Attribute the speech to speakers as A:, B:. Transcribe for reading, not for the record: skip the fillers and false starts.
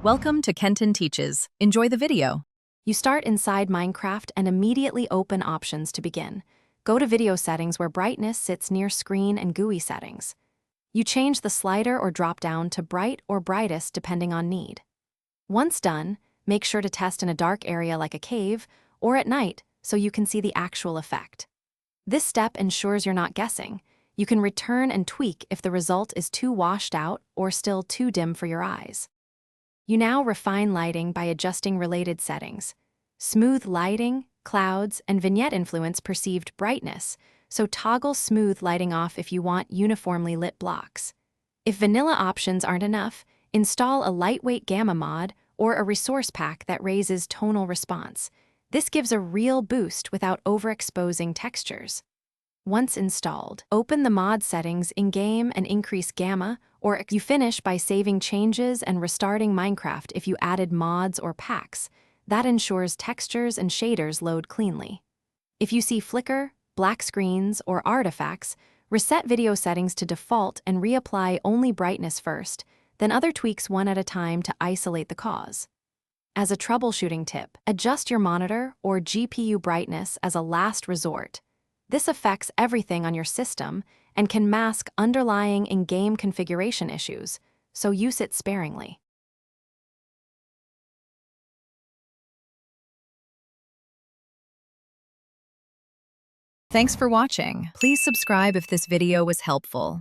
A: Welcome to Kenton Teaches. Enjoy the video.
B: You start inside Minecraft and immediately open Options to begin. Go to Video Settings where brightness sits near Screen and GUI settings. You change the slider or drop down to Bright or Brightest depending on need. Once done, make sure to test in a dark area like a cave or at night so you can see the actual effect. This step ensures you're not guessing. You can return and tweak if the result is too washed out or still too dim for your eyes. You now refine lighting by adjusting related settings. Smooth lighting, clouds, and vignette influence perceived brightness, so toggle smooth lighting off if you want uniformly lit blocks. If vanilla options aren't enough, install a lightweight gamma mod or a resource pack that raises tonal response. This gives a real boost without overexposing textures. Once installed, open the mod settings in-game and increase gamma, or you finish by saving changes and restarting Minecraft if you added mods or packs. That ensures textures and shaders load cleanly. If you see flicker, black screens, or artifacts, reset video settings to default and reapply only brightness first, then other tweaks one at a time to isolate the cause. As a troubleshooting tip, adjust your monitor or GPU brightness as a last resort. This affects everything on your system and can mask underlying in-game configuration issues, so use it sparingly.
A: Thanks for watching. Please subscribe if this video was helpful.